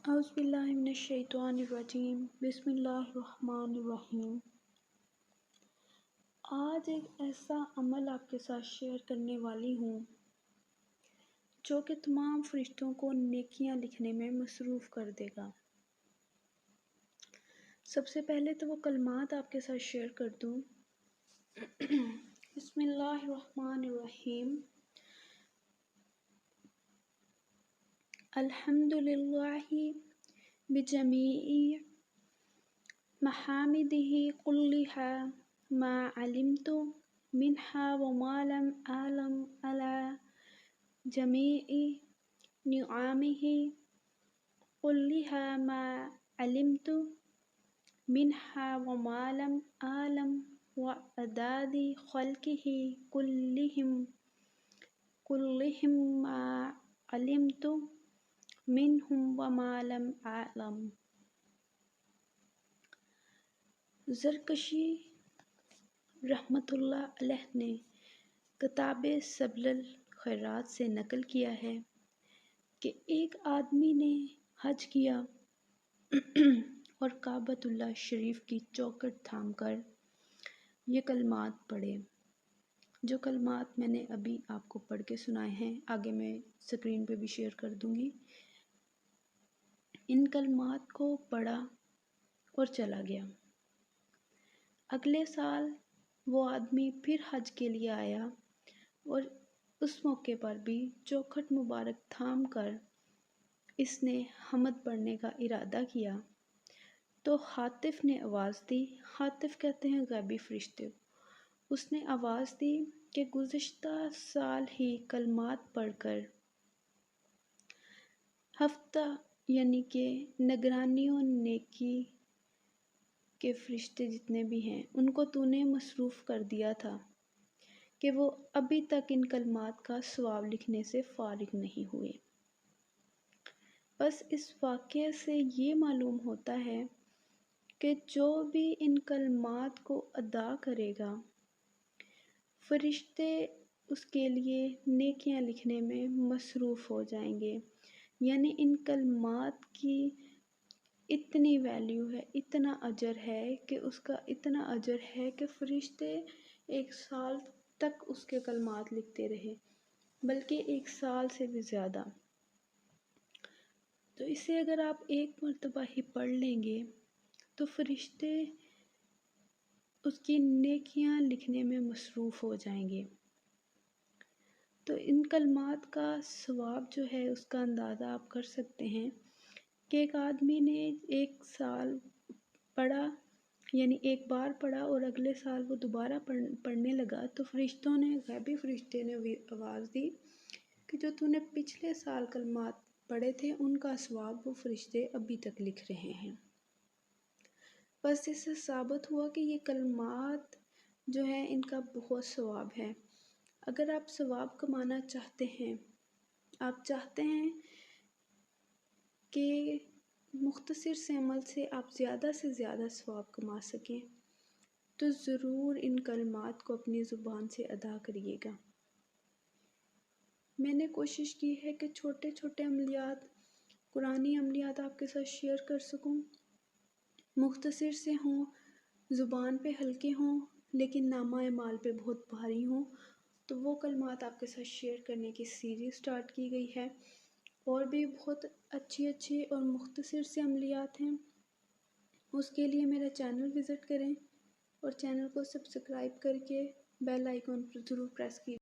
اعوذ باللہ من الشیطان الرجیم بسم اللہ الرحمن الرحیم۔ آج ایک ایسا عمل آپ کے ساتھ شیئر کرنے والی ہوں جو کہ تمام فرشتوں کو نیکیاں لکھنے میں مصروف کر دے گا۔ سب سے پہلے تو وہ کلمات آپ کے ساتھ شیئر کر دوں۔ بسم اللہ الرحمن الرحیم۔ الحمدللہ بجمیع محامدہ کلہا ما علمت منہا وما لم اعلم علی جمیع نعمہ کلہا ما علمت منہا وما لم اعلم وعداد خلقہ کلہم ما علمت منہم وما لم اعلم۔ زرکشی رحمۃ اللہ علیہ نے کتاب سبل الخیرات سے نقل کیا ہے کہ ایک آدمی نے حج کیا اور کعبۃ اللہ شریف کی چوکھٹ تھام کر یہ کلمات پڑھے، جو کلمات میں نے ابھی آپ کو پڑھ کے سنائے ہیں، آگے میں اسکرین پہ بھی شیئر کر دوں گی۔ ان کلمات کو پڑھا اور چلا گیا۔ اگلے سال وہ آدمی پھر حج کے لیے آیا اور اس موقع پر بھی چوکھٹ مبارک تھام کر اس نے حمد پڑھنے کا ارادہ کیا تو ہاتف نے آواز دی۔ ہاتف کہتے ہیں غیبی فرشتے۔ اس نے آواز دی کہ گزشتہ سال ہی کلمات پڑھ کر ہفتہ یعنی کہ نگرانی و نیکی کے فرشتے جتنے بھی ہیں ان کو تو نے مصروف کر دیا تھا کہ وہ ابھی تک ان کلمات کا ثواب لکھنے سے فارغ نہیں ہوئے۔ بس اس واقعے سے یہ معلوم ہوتا ہے کہ جو بھی ان کلمات کو ادا کرے گا فرشتے اس کے لیے نیکیاں لکھنے میں مصروف ہو جائیں گے۔ یعنی ان کلمات کی اتنی ویلیو ہے، اتنا اجر ہے کہ اس کا اتنا اجر ہے کہ فرشتے ایک سال تک اس کے کلمات لکھتے رہے، بلکہ ایک سال سے بھی زیادہ۔ تو اسے اگر آپ ایک مرتبہ ہی پڑھ لیں گے تو فرشتے اس کی نیکیاں لکھنے میں مصروف ہو جائیں گے۔ تو ان کلمات کا ثواب جو ہے اس کا اندازہ آپ کر سکتے ہیں کہ ایک آدمی نے ایک سال پڑھا، یعنی ایک بار پڑھا اور اگلے سال وہ دوبارہ پڑھنے لگا تو فرشتوں نے، غیبی فرشتے نے آواز دی کہ جو تو نے پچھلے سال کلمات پڑھے تھے ان کا ثواب وہ فرشتے ابھی تک لکھ رہے ہیں۔ بس اس سے ثابت ہوا کہ یہ کلمات جو ہیں ان کا بہت ثواب ہے۔ اگر آپ ثواب کمانا چاہتے ہیں، آپ چاہتے ہیں کہ مختصر سے عمل سے آپ زیادہ سے زیادہ ثواب کما سکیں تو ضرور ان کلمات کو اپنی زبان سے ادا کریے گا۔ میں نے کوشش کی ہے کہ چھوٹے چھوٹے عملیات، قرآنی عملیات آپ کے ساتھ شیئر کر سکوں، مختصر سے ہوں، زبان پہ ہلکے ہوں لیکن نامہ اعمال پہ بہت بھاری ہوں۔ تو وہ کلمات آپ کے ساتھ شیئر کرنے کی سیریز سٹارٹ کی گئی ہے، اور بھی بہت اچھی اور مختصر سے عملیات ہیں۔ اس کے لیے میرا چینل وزٹ کریں اور چینل کو سبسکرائب کر کے بیل آئیکن پر ضرور پریس کیجیے۔